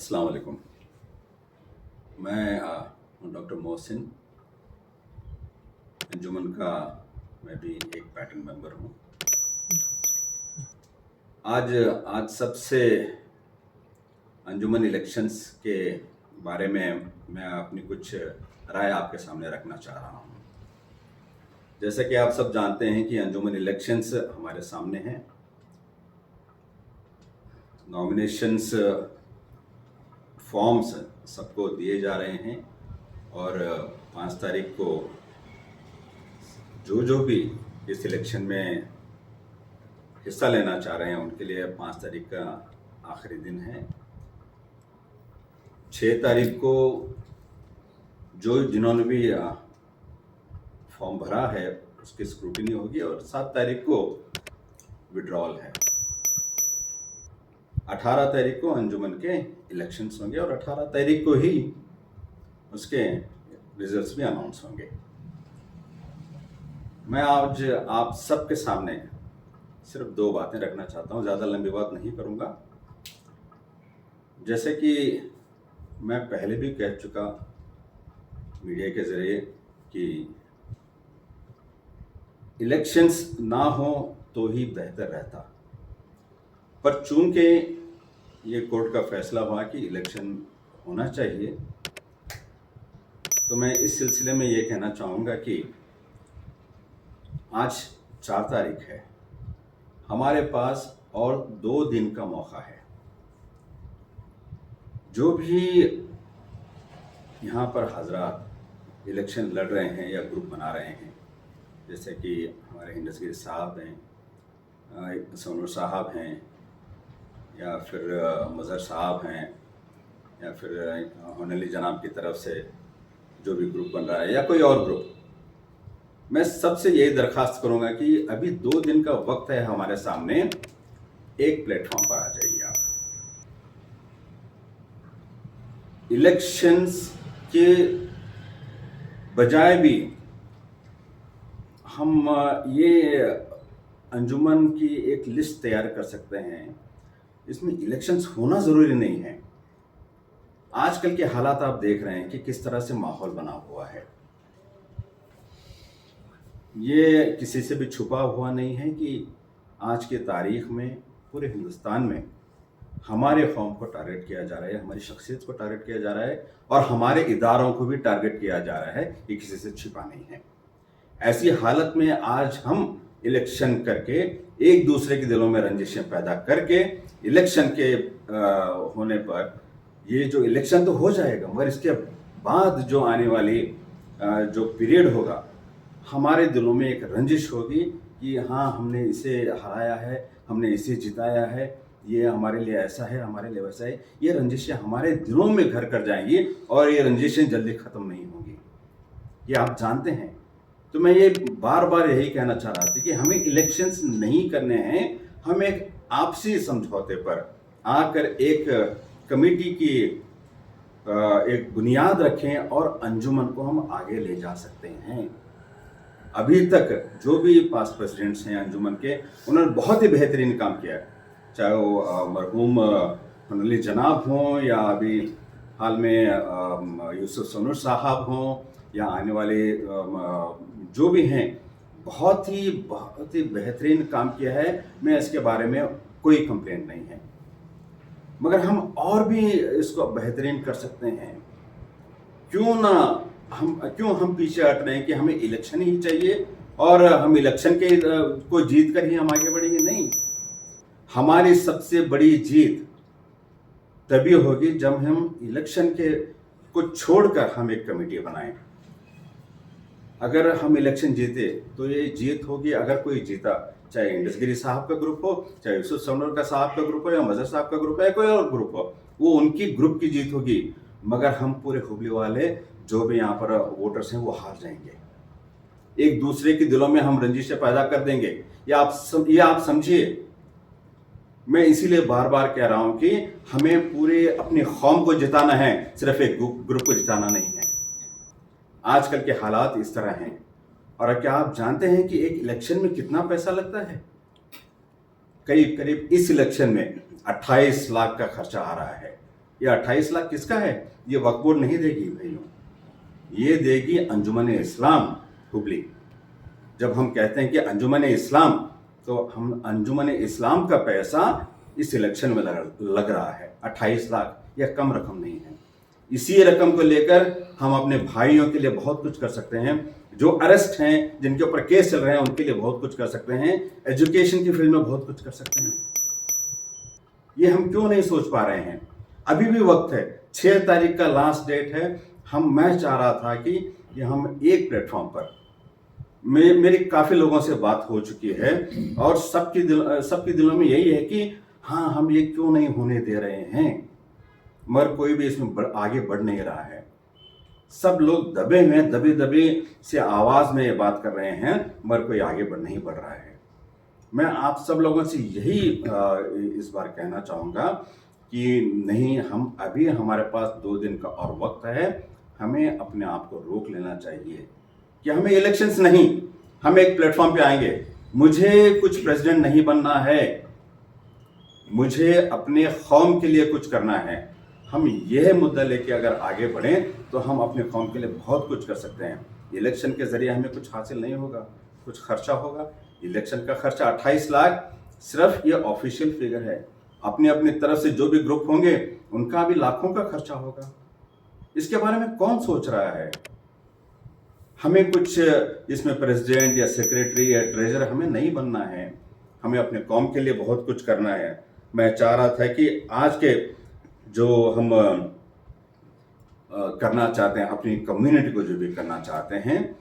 अस्सलाम वालेकुम। मैं डॉक्टर मोहसिन अंजुमन का मैं भी एक पैटर्न मेंबर हूँ। आज आज सबसे अंजुमन इलेक्शंस के बारे में मैं अपनी कुछ राय आपके सामने रखना चाह रहा हूँ। जैसा कि आप सब जानते हैं कि अंजुमन इलेक्शंस हमारे सामने हैं। नॉमिनेशंस फॉर्म्स सबको दिए जा रहे हैं और 5 तारीख को जो भी इस इलेक्शन में हिस्सा लेना चाह रहे हैं उनके लिए 5 तारीख का आखिरी दिन है। 6 तारीख को जिन्होंने भी फॉर्म भरा है उसकी स्क्रूटिनी होगी और 7 तारीख को विड्रॉल है। 18 तारीख को अंजुमन के इलेक्शंस होंगे और 18 तारीख को ही उसके रिजल्ट्स भी अनाउंस होंगे। मैं आज आप सबके सामने सिर्फ 2 बातें रखना चाहता हूँ, ज़्यादा लंबी बात नहीं करूँगा। जैसे कि मैं पहले भी कह चुका मीडिया के ज़रिए कि इलेक्शंस ना हो तो ही बेहतर रहता, पर चूंकि ये कोर्ट का फैसला हुआ कि इलेक्शन होना चाहिए, तो मैं इस सिलसिले में ये कहना चाहूँगा कि आज 4 तारीख है, हमारे पास और 2 दिन का मौका है। जो भी यहाँ पर हजरात इलेक्शन लड़ रहे हैं या ग्रुप बना रहे हैं, जैसे कि हमारे हिंदसगिरी साहब हैं, सोनू साहब हैं, या फिर मज़हर साहब हैं, या फिर होनली जनाब की तरफ से जो भी ग्रुप बन रहा है या कोई और ग्रुप, मैं सबसे यही दरख्वास्त करूंगा कि अभी 2 दिन का वक्त है हमारे सामने, एक प्लेटफॉर्म पर आ जाइए आप। इलेक्शंस के बजाय भी हम ये अंजुमन की एक लिस्ट तैयार कर सकते हैं, इसमें इलेक्शंस होना ज़रूरी नहीं है। आजकल के हालात आप देख रहे हैं कि किस तरह से माहौल बना हुआ है। ये किसी से भी छुपा हुआ नहीं है कि आज की तारीख में पूरे हिंदुस्तान में हमारे कौम को टारगेट किया जा रहा है, हमारी शख्सियत को टारगेट किया जा रहा है और हमारे इदारों को भी टारगेट किया जा रहा है। ये किसी से छिपा नहीं है। ऐसी हालत में आज हम इलेक्शन करके एक दूसरे के दिलों में रंजिशें पैदा करके इलेक्शन के होने पर, ये जो इलेक्शन तो हो जाएगा मगर इसके बाद जो आने वाली जो पीरियड होगा, हमारे दिलों में एक रंजिश होगी कि हाँ, हमने इसे हराया है, हमने इसे जिताया है, ये हमारे लिए ऐसा है, हमारे लिए वैसा है। ये रंजिशें हमारे दिलों में घर कर जाएंगी और ये रंजिशें जल्दी ख़त्म नहीं होंगी, ये आप जानते हैं। तो मैं ये बार बार यही कहना चाह रहा था कि हमें इलेक्शंस नहीं करने हैं, हम एक आपसी समझौते पर आकर एक कमेटी की एक बुनियाद रखें और अंजुमन को हम आगे ले जा सकते हैं। अभी तक जो भी पास्ट प्रेसिडेंट्स हैं अंजुमन के, उन्होंने बहुत ही बेहतरीन काम किया है, चाहे वो मरहूम होनली जनाब हों या अभी हाल में यूसुफ सोनू साहब हों या आने वाले जो भी हैं, बहुत ही बेहतरीन काम किया है। मैं इसके बारे में कोई कंप्लेंट नहीं है, मगर हम और भी इसको बेहतरीन कर सकते हैं। क्यों हम पीछे हट रहे हैं कि हमें इलेक्शन ही चाहिए और हम इलेक्शन के को जीत कर ही हम आगे बढ़ेंगे? नहीं, हमारी सबसे बड़ी जीत तभी होगी जब हम इलेक्शन के को छोड़कर हम एक कमेटी बनाएं। अगर हम इलेक्शन जीते तो ये जीत होगी, अगर कोई जीता, चाहे हिंदसगिरी साहब का ग्रुप हो, चाहे यूसुफ सोनू का साहब का ग्रुप हो, या मज़हर साहब का ग्रुप हो, या कोई और ग्रुप हो, वो उनकी ग्रुप की जीत होगी। मगर हम पूरे हुबली वाले जो भी यहाँ पर वोटर्स हैं वो हार जाएंगे। एक दूसरे के दिलों में हम रंजिशें पैदा कर देंगे। ये आप समझिए। मैं इसीलिए बार बार कह रहा हूं कि हमें पूरे अपनी कौम को जिताना है, सिर्फ एक ग्रुप को जिताना नहीं है। आजकल के हालात इस तरह हैं। और क्या आप जानते हैं कि एक इलेक्शन में कितना पैसा लगता है? करीब करीब इस इलेक्शन में 28 लाख का खर्चा आ रहा है। ये 28 लाख किसका है? ये वक्फ बोर्ड नहीं देगी भाइयों, ये देगी अंजुमन इस्लाम हुबली। जब हम कहते हैं कि अंजुमन इस्लाम, तो हम अंजुमन इस्लाम का पैसा इस इलेक्शन में लग रहा है। 28 लाख यह कम रकम नहीं है। इसी रकम को लेकर हम अपने भाइयों के लिए बहुत कुछ कर सकते हैं, जो अरेस्ट हैं, जिनके ऊपर केस चल रहे हैं, उनके लिए बहुत कुछ कर सकते हैं, एजुकेशन की फील्ड में बहुत कुछ कर सकते हैं। ये हम क्यों नहीं सोच पा रहे हैं? अभी भी वक्त है, 6 तारीख का लास्ट डेट है। मैं चाह रहा था कि ये हम एक प्लेटफॉर्म पर, मेरी काफ़ी लोगों से बात हो चुकी है और सबके दिलों में यही है कि हाँ, हम ये क्यों नहीं होने दे रहे हैं, मगर कोई भी इसमें आगे बढ़ नहीं रहा है। सब लोग दबे से आवाज़ में ये बात कर रहे हैं, मगर कोई आगे नहीं बढ़ रहा है। मैं आप सब लोगों से यही इस बार कहना चाहूँगा कि नहीं, हम अभी हमारे पास 2 दिन का और वक्त है। हमें अपने आप को रोक लेना चाहिए कि हमें इलेक्शंस नहीं, हम एक प्लेटफॉर्म पे आएंगे। मुझे कुछ प्रेसिडेंट नहीं बनना है, मुझे अपने कौम के लिए कुछ करना है। हम यह मुद्दा लेके अगर आगे बढ़ें तो हम अपने कौम के लिए बहुत कुछ कर सकते हैं। इलेक्शन के ज़रिए हमें कुछ हासिल नहीं होगा, कुछ खर्चा होगा। इलेक्शन का खर्चा 28 लाख सिर्फ ये ऑफिशियल फिगर है। अपनी अपनी तरफ से जो भी ग्रुप होंगे उनका भी लाखों का खर्चा होगा। इसके बारे में कौन सोच रहा है? हमें कुछ इसमें प्रेसिडेंट या सेक्रेटरी या ट्रेजर हमें नहीं बनना है, हमें अपने कौम के लिए बहुत कुछ करना है। मैं चाह रहा था कि आज के जो हम करना चाहते हैं, अपनी कम्युनिटी को जो भी करना चाहते हैं,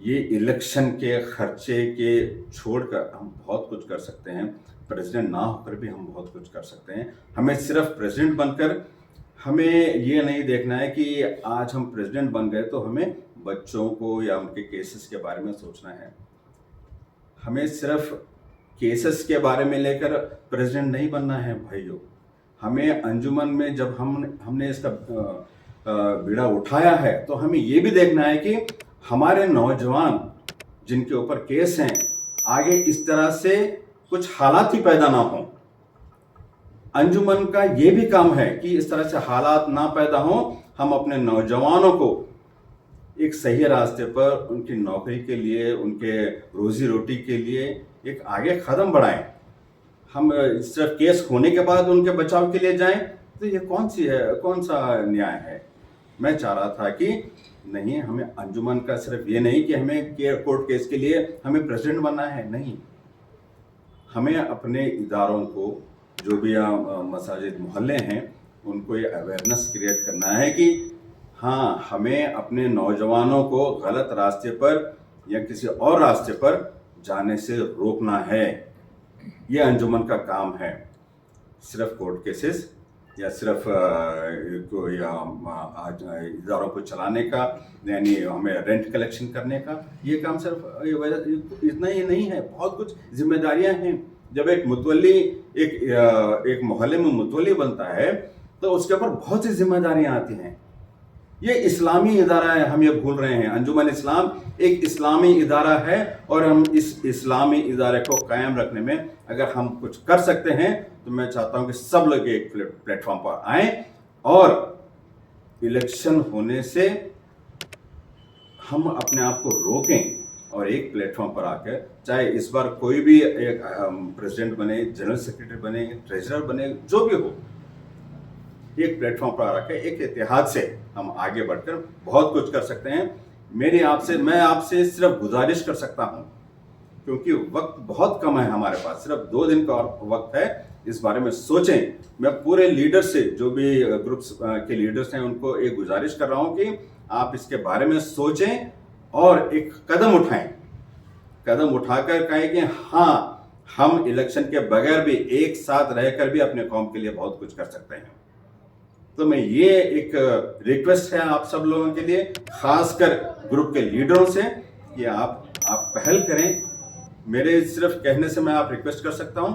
ये इलेक्शन के खर्चे के छोड़कर हम बहुत कुछ कर सकते हैं। प्रेसिडेंट ना होकर भी हम बहुत कुछ कर सकते हैं। हमें सिर्फ प्रेसिडेंट बनकर हमें ये नहीं देखना है कि आज हम प्रेसिडेंट बन गए तो हमें बच्चों को या उनके केसेस के बारे में सोचना है। हमें सिर्फ केसेस के बारे में लेकर प्रेसिडेंट नहीं बनना है भाइयों। हमें अंजुमन में जब हमने इसका बीड़ा उठाया है तो हमें ये भी देखना है कि हमारे नौजवान जिनके ऊपर केस हैं, आगे इस तरह से कुछ हालात ही पैदा ना हो। अंजुमन का ये भी काम है कि इस तरह से हालात ना पैदा हो, हम अपने नौजवानों को एक सही रास्ते पर उनकी नौकरी के लिए, उनके रोजी रोटी के लिए एक आगे कदम बढ़ाएं। हम सिर्फ केस होने के बाद उनके बचाव के लिए जाएं तो ये कौन सा न्याय है? मैं चाह रहा था कि नहीं, हमें अंजुमन का सिर्फ ये नहीं कि हमें कोर्ट केस के लिए हमें प्रेसिडेंट बनना है, नहीं, हमें अपने इदारों को, जो भी मसाजिद मोहल्ले हैं, उनको ये अवेयरनेस क्रिएट करना है कि हाँ, हमें अपने नौजवानों को गलत रास्ते पर या किसी और रास्ते पर जाने से रोकना है। ये अंजुमन का काम है। सिर्फ कोर्ट केसेस या सिर्फ इदारों को चलाने का, यानी हमें रेंट कलेक्शन करने का, ये काम सिर्फ इतना ही नहीं है। बहुत कुछ जिम्मेदारियां हैं। जब एक मुतवल्ली एक मोहल्ले में मुतवल्ली बनता है तो उसके ऊपर बहुत सी जिम्मेदारियां आती हैं। ये इस्लामी इदारा है, हम ये भूल रहे हैं। अंजुमन इस्लाम एक इस्लामी इदारा है और हम इस इस्लामी इदारे को कायम रखने में अगर हम कुछ कर सकते हैं तो मैं चाहता हूं कि सब लोग एक प्लेटफॉर्म पर आएं और इलेक्शन होने से हम अपने आप को रोकें और एक प्लेटफॉर्म पर आकर, चाहे इस बार कोई भी एक प्रेसिडेंट बने, जनरल सेक्रेटरी बने, ट्रेजरर बने, जो भी हो, एक प्लेटफॉर्म पर आकर एक इत्तेहाद से हम आगे बढ़कर बहुत कुछ कर सकते हैं। मैं आपसे सिर्फ गुजारिश कर सकता हूं, क्योंकि वक्त बहुत कम है हमारे पास, सिर्फ 2 दिन का और वक्त है। इस बारे में सोचें। मैं पूरे लीडर से, जो भी ग्रुप्स के लीडर्स हैं, उनको एक गुजारिश कर रहा हूं कि आप इसके बारे में सोचें और एक कदम उठाएं। कदम उठाकर कहें कि हाँ, हम इलेक्शन के बगैर भी एक साथ रहकर भी अपने कौम के लिए बहुत कुछ कर सकते हैं। तो मैं ये एक रिक्वेस्ट है आप सब लोगों के लिए, खासकर ग्रुप के लीडरों से, कि आप पहल करें। मेरे सिर्फ कहने से मैं आप रिक्वेस्ट कर सकता हूं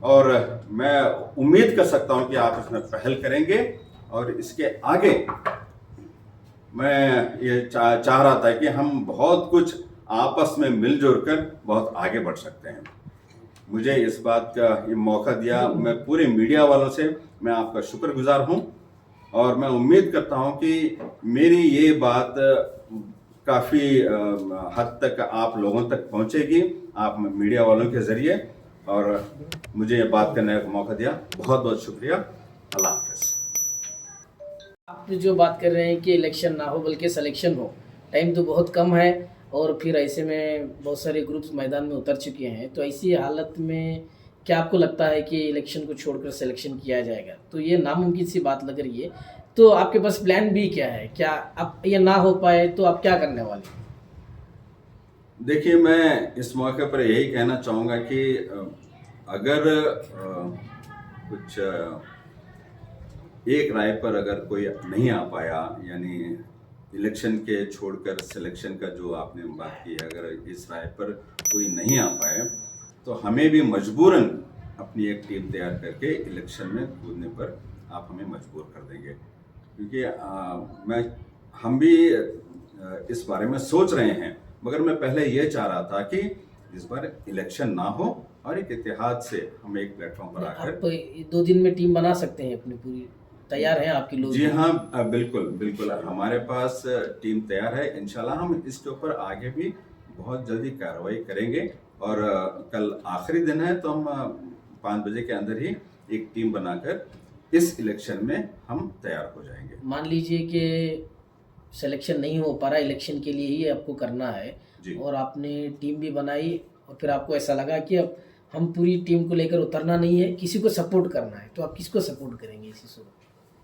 और मैं उम्मीद कर सकता हूं कि आप इसमें पहल करेंगे। और इसके आगे मैं ये चाह रहा था कि हम बहुत कुछ आपस में मिलजुल कर बहुत आगे बढ़ सकते हैं। मुझे इस बात का ये मौका दिया, मैं पूरे मीडिया वालों से मैं आपका शुक्रगुजार हूं और मैं उम्मीद करता हूं कि मेरी ये बात काफ़ी हद तक आप लोगों तक पहुंचेगी, आप मीडिया वालों के ज़रिए, और मुझे ये बात करने का मौका दिया। बहुत बहुत शुक्रिया। अल्लाह हाफ़िज़। आप जो बात कर रहे हैं कि इलेक्शन ना हो बल्कि सिलेक्शन हो, टाइम तो बहुत कम है और फिर ऐसे में बहुत सारे ग्रुप्स मैदान में उतर चुके हैं, तो ऐसी हालत में क्या आपको लगता है कि इलेक्शन को छोड़कर सिलेक्शन किया जाएगा? तो ये नामुमकिन सी बात लग रही है, तो आपके पास प्लान बी क्या है? क्या अब ये ना हो पाए तो आप क्या करने वाले हैं? देखिए, मैं इस मौके पर यही कहना चाहूँगा कि अगर कुछ एक राय पर अगर कोई नहीं आ पाया, यानी इलेक्शन के छोड़कर सिलेक्शन का जो आपने बात की है, अगर इस राय पर कोई नहीं आ पाए तो हमें भी मजबूरन अपनी एक टीम तैयार करके इलेक्शन में कूदने पर आप हमें मजबूर कर देंगे, क्योंकि हम भी इस बारे में सोच रहे हैं, मगर मैं पहले ये चाह रहा था कि इस बार इलेक्शन ना हो और एक इत्तेहाद से हम एक प्लेटफॉर्म पर आकर। आप 2 दिन में टीम बना सकते हैं अपनी पूरी, तैयार हैं आपके लोग? जी हाँ, बिल्कुल बिल्कुल, हमारे पास टीम तैयार है। इंशाल्लाह हम इसके ऊपर आगे भी बहुत जल्दी कार्रवाई करेंगे और कल आखिरी दिन है तो हम 5 बजे के अंदर ही एक टीम बनाकर इस इलेक्शन में हम तैयार हो जाएंगे। मान लीजिए कि सिलेक्शन नहीं हो पा रहा, इलेक्शन के लिए ही आपको करना है जी। और आपने टीम भी बनाई और फिर आपको ऐसा लगा कि अब हम पूरी टीम को लेकर उतरना नहीं है, किसी को सपोर्ट करना है, तो आप किसको सपोर्ट करेंगे इसी सूरत?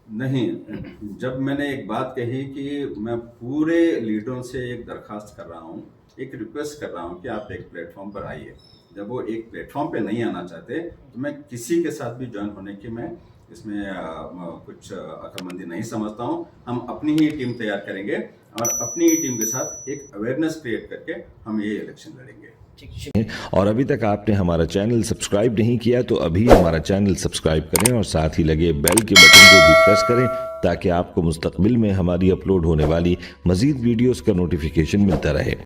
नहीं, जब मैंने एक बात कही कि मैं पूरे लीडरों से एक दरखास्त कर रहा हूँ, एक रिक्वेस्ट कर रहा हूँ कि आप एक प्लेटफॉर्म पर आइए, जब वो एक प्लेटफॉर्म पे नहीं आना चाहते तो मैं किसी के साथ भी ज्वाइन होने की मैं इसमें कुछ अक्लमंदी नहीं समझता हूँ। हम अपनी ही टीम तैयार करेंगे और अपनी ही टीम के साथ एक अवेयरनेस क्रिएट करके हम ये इलेक्शन लड़ेंगे। और अभी तक आपने हमारा चैनल सब्सक्राइब नहीं किया तो अभी हमारा चैनल सब्सक्राइब करें और साथ ही लगे बेल के बटन को भी प्रेस करें ताकि आपको मुस्तकबिल में हमारी अपलोड होने वाली मजीद वीडियोस का नोटिफिकेशन मिलता रहे।